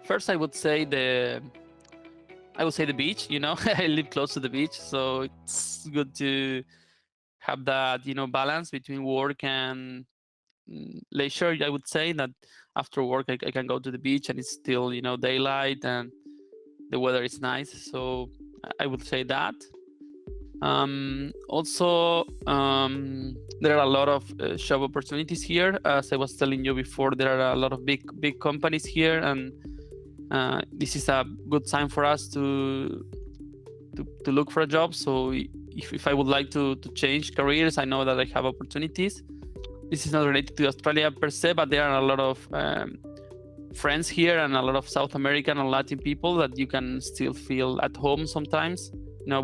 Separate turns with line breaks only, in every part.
First, I would say the beach. I live close to the beach, so it's good to have that balance between work and leisure. I would say that after work I can go to the beach and it's still daylight and the weather is nice. So I would say that. Also, there are a lot of job opportunities here. As I was telling you before, there are a lot of big companies here, and this is a good time for us to look for a job. So if I would like to change careers, I know that I have opportunities. This is not related to Australia per se, but there are a lot of friends here and a lot of South American and Latin people that you can still feel at home sometimes,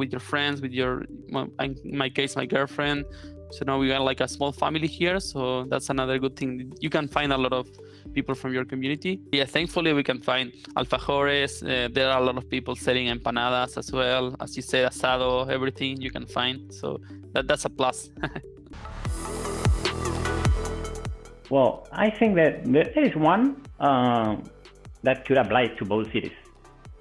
with your friends, with in my case, my girlfriend. So now we are like a small family here. So that's another good thing. You can find a lot of people from your community. Yeah, thankfully we can find alfajores. There are a lot of people selling empanadas as well. As you said, asado, everything you can find. So that's a plus.
Well, I think that there is one that could apply to both cities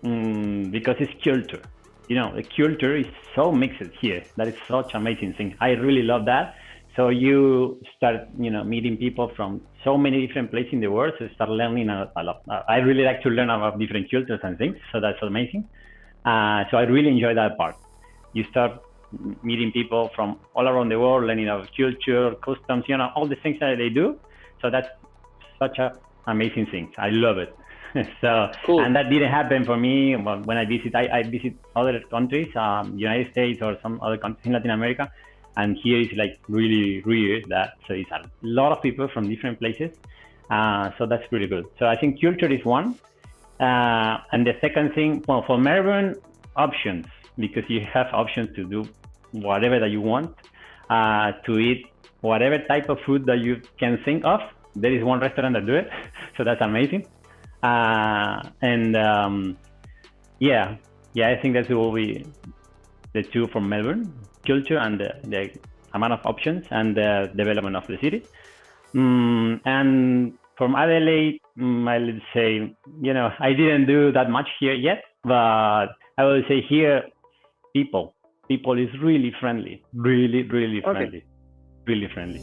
because it's culture. The culture is so mixed here. That is such an amazing thing. I really love that. So you start, meeting people from so many different places in the world. So start learning a lot. I really like to learn about different cultures and things. So that's amazing. So I really enjoy that part. You start meeting people from all around the world, learning about culture, customs, all the things that they do. So that's such an amazing thing. I love it. So, cool. And that didn't happen for me when I visit other countries, United States or some other countries in Latin America. And here is like really weird that. So it's a lot of people from different places. So that's pretty good. So I think culture is one. And the second thing, well, for Melbourne, options, because you have options to do whatever that you want, to eat whatever type of food that you can think of. There is one restaurant that do it. So that's amazing. Yeah, I think that will be the two from Melbourne: culture and the amount of options and the development of the city. And from Adelaide, I would say, I didn't do that much here yet, but I would say here, people is really friendly, really friendly, really friendly.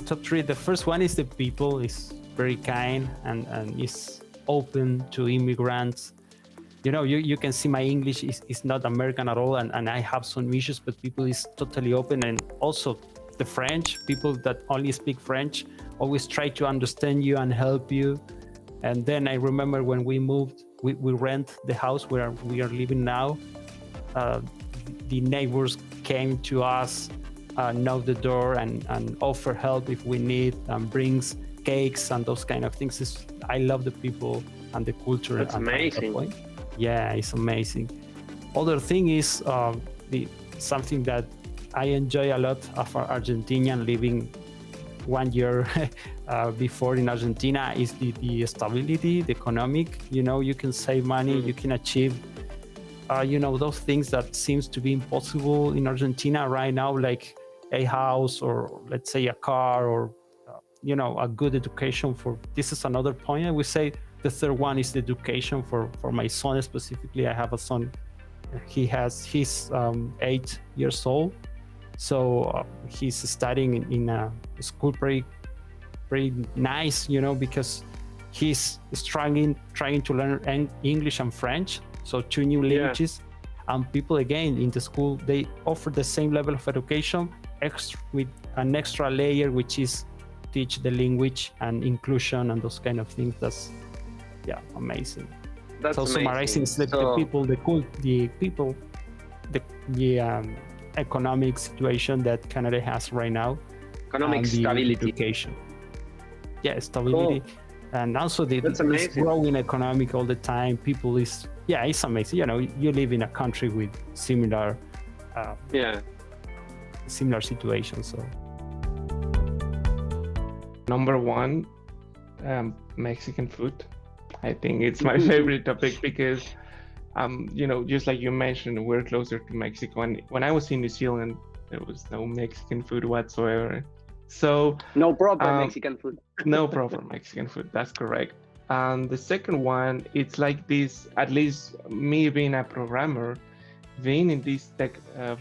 Top three. The first one is the people is very kind and is open to immigrants. You can see my English is not American at all, and I have some issues, but people is totally open. And also the French people that only speak French always try to understand you and help you. And then I remember when we moved, we rent the house where we are living now. The neighbors came to us, knock the door and offer help if we need, and brings cakes and those kind of things. I love the people and the culture.
That's amazing.
Yeah, it's amazing. Other thing is something that I enjoy a lot of Argentinian living 1 year before in Argentina is the stability, the economic. You can save money, you can achieve those things that seems to be impossible in Argentina right now, like a house or let's say a car or a good education. This is another point I would say. The third one is the education for my son specifically. I have a son, he's 8 years old, so he's studying in a school pretty nice, because he's trying to learn English and French, so two new languages. And people again in the school, they offer the same level of education with an extra layer, which is teach the language and inclusion and those kind of things. That's amazing.
That's
so
amazing.
Summarizing the people, the economic situation that Canada has right now.
Economic stability.
Education. Yeah, stability. Cool. And also this growing economic all the time. People it's amazing. You live in a country with similar situations. So
number one, Mexican food. I think it's my favorite topic because just like you mentioned, we're closer to Mexico, and when I was in New Zealand there was no Mexican food whatsoever. So
No proper
Um,
Mexican food.
no proper Mexican food. That's correct. And the second one, it's like this, at least me being a programmer, being in this tech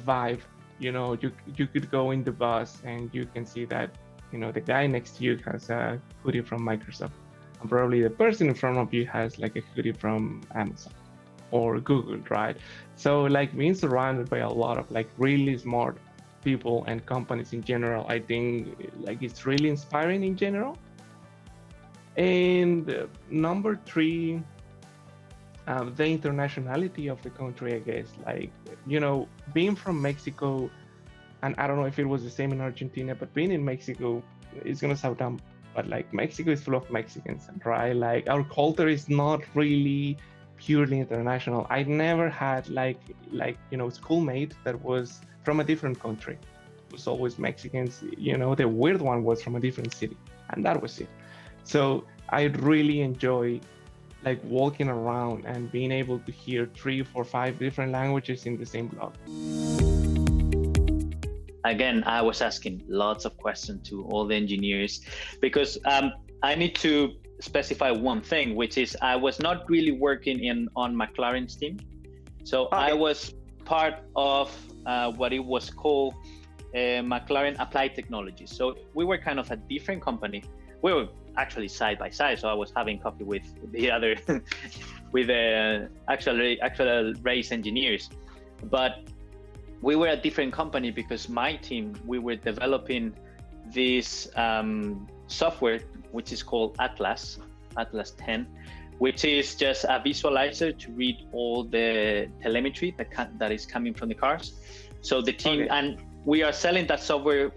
vibe, you could go in the bus and you can see that, the guy next to you has a hoodie from Microsoft. And probably the person in front of you has like a hoodie from Amazon or Google, right? So like being surrounded by a lot of like really smart people and companies in general, I think like it's really inspiring in general. And number three, the internationality of the country, I guess, like, being from Mexico, and I don't know if it was the same in Argentina, but being in Mexico, it's gonna sound dumb, but like Mexico is full of Mexicans, right? Like our culture is not really purely international. I never had like schoolmate that was from a different country. It was always Mexicans. The weird one was from a different city, and that was it. So I really enjoy like walking around and being able to hear 3, 4, 5 different languages in the same blog.
Again, I was asking lots of questions to all the engineers because I need to specify one thing, which is I was not really working on McLaren's team. So I was part of what it was called McLaren Applied Technologies. So we were kind of a different company. We were actually side by side. So I was having coffee with the other, with actual race engineers. But we were a different company because my team, we were developing this software, which is called Atlas 10, which is just a visualizer to read all the telemetry that is coming from the cars. So the team, and we are selling that software,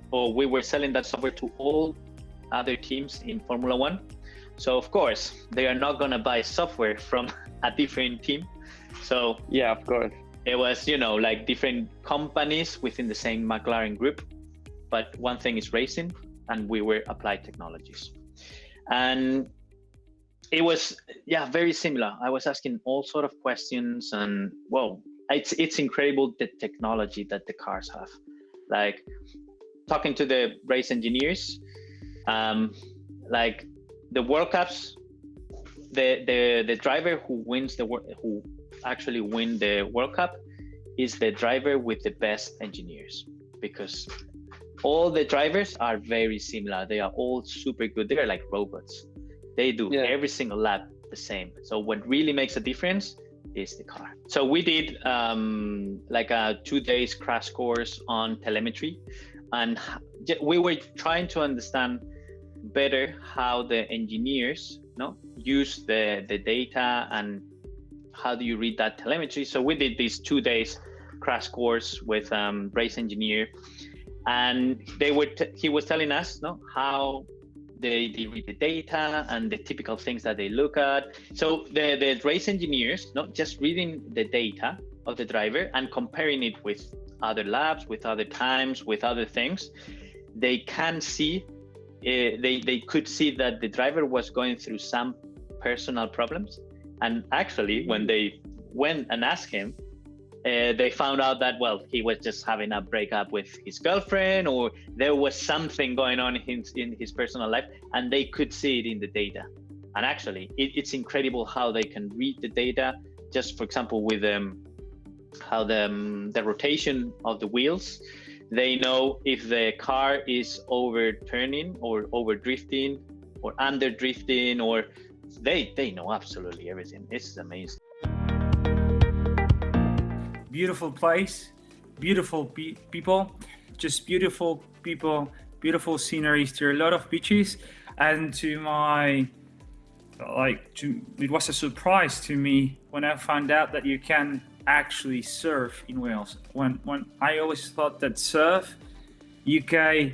or we were selling that software to all other teams in Formula One. So of course, they are not gonna buy software from a different team. So
Yeah, of course.
it was, like different companies within the same McLaren group, but one thing is racing and we were Applied Technologies. And it was, very similar. I was asking all sort of questions and well, it's incredible the technology that the cars have. Like talking to the race engineers, like the World Cups, the driver who actually win the World Cup is the driver with the best engineers, because all the drivers are very similar. They are all super good. They're like robots. They do every single lap the same. So what really makes a difference is the car. So we did like a 2 days crash course on telemetry, and we were trying to understand better how the engineers use the data and how do you read that telemetry. So we did this 2 days crash course with race engineer, and he was telling us how they read the data and the typical things that they look at. So the race engineers, not just reading the data of the driver and comparing it with other laps, with other times, with other things, they can see, they could see that the driver was going through some personal problems. And actually, when they went and asked him, they found out that, well, he was just having a breakup with his girlfriend, or there was something going on in his personal life, and they could see it in the data. And actually, it's incredible how they can read the data. Just for example, with how the rotation of the wheels, they know if the car is overturning or over drifting or under drifting, or they know absolutely everything. It's amazing.
Beautiful place, beautiful people, just beautiful people, beautiful sceneries. There are a lot of beaches, and it was a surprise to me when I found out that you can actually surf in Wales. When I always thought that surf, UK,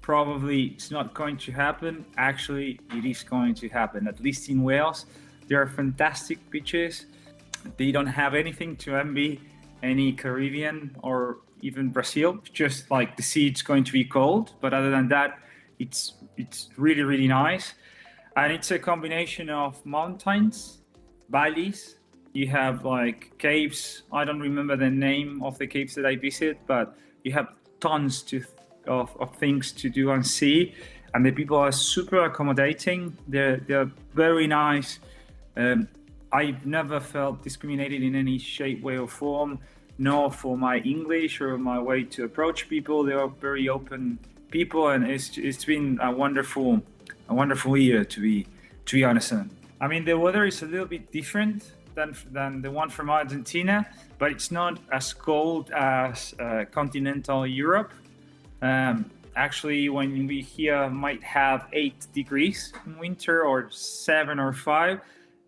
probably it's not going to happen. Actually, it is going to happen, at least in Wales. There are fantastic beaches. They don't have anything to envy any Caribbean or even Brazil. Just like the sea, it's going to be cold, but other than that, it's really, really nice. And it's a combination of mountains, valleys. You have like caves. I don't remember the name of the caves that I visit, but you have tons to of things to do and see, and the people are super accommodating. They're very nice. I've never felt discriminated in any shape, way, or form, nor for my English or my way to approach people. They are very open people, and it's been a wonderful year, to be honest. I mean, the weather is a little bit different than the one from Argentina, but it's not as cold as continental Europe. Actually, when we here might have 8 degrees in winter, or 7 or 5,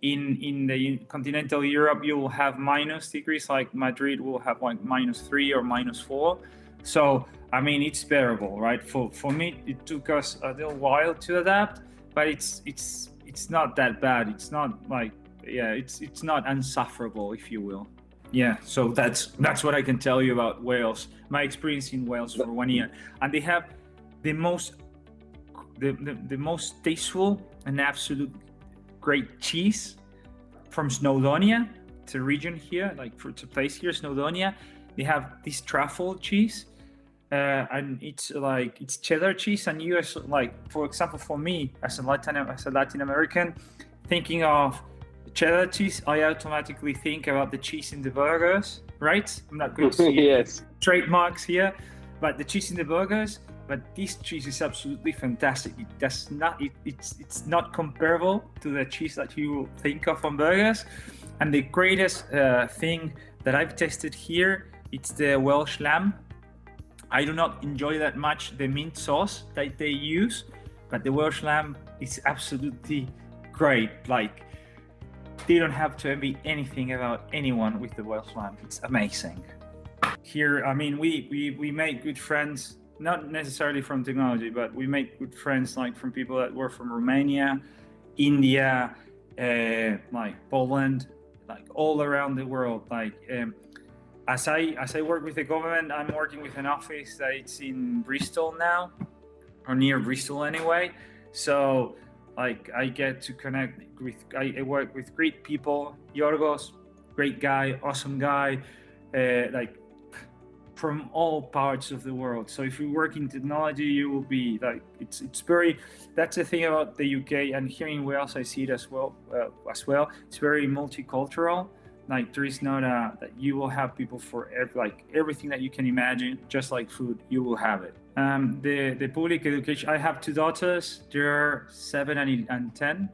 in the continental Europe you will have minus degrees, like Madrid will have like -3 or -4. So I mean, it's bearable, right? For me, it took us a little while to adapt, but it's not that bad. It's not like, yeah, it's not unsufferable, if you will. Yeah, so that's what I can tell you about Wales. My experience in Wales for 1 year, and they have the most tasteful and absolute great cheese from Snowdonia. It's a region here, like it's a place here, Snowdonia. They have this truffle cheese, and it's cheddar cheese. And you, as, like, for example, for me as a Latin American, thinking of cheddar cheese, I automatically think about the cheese in the burgers, right? I'm not going to see
Yes.
trademarks here, but the cheese in the burgers. But this cheese is absolutely fantastic. It's not comparable to the cheese that you think of on burgers. And the greatest thing that I've tested here, it's the Welsh lamb. I do not enjoy that much the mint sauce that they use, but the Welsh lamb is absolutely great. Like, they don't have to envy anything about anyone with the Welsh lamb. It's amazing. Here, I mean, we made good friends, not necessarily from technology, but we made good friends like from people that were from Romania, India, like Poland, like all around the world. Like, as I work with the government, I'm working with an office that it's in Bristol now, or near Bristol anyway. So like, I get to connect with, I work with great people. Yorgos, great guy, awesome guy, like from all parts of the world. So if you work in technology, you will be like, it's very, that's the thing about the UK, and here in Wales I see it as well. It's very multicultural. Like, there is not that you will have people for everything that you can imagine. Just like food, you will have it. The public education, I have 2 daughters. They're 7 and 10.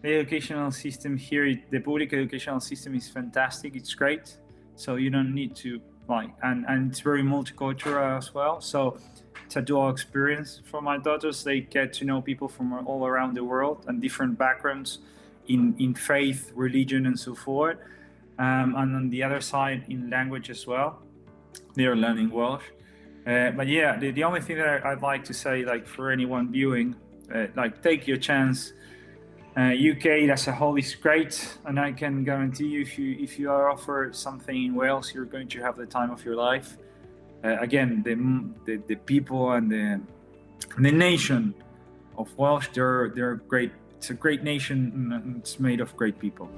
The educational system here, the public educational system is fantastic. It's great. So you don't need to and it's very multicultural as well. So it's a dual experience for my daughters. They get to know people from all around the world and different backgrounds in faith, religion, and so forth. And on the other side, in language as well, they are learning Welsh. But yeah, the only thing that I'd like to say, like, for anyone viewing, like, take your chance. UK as a whole is great, and I can guarantee you, if you are offered something in Wales, you're going to have the time of your life. Again, the people and the nation of Welsh, they're great. It's a great nation, and it's made of great people.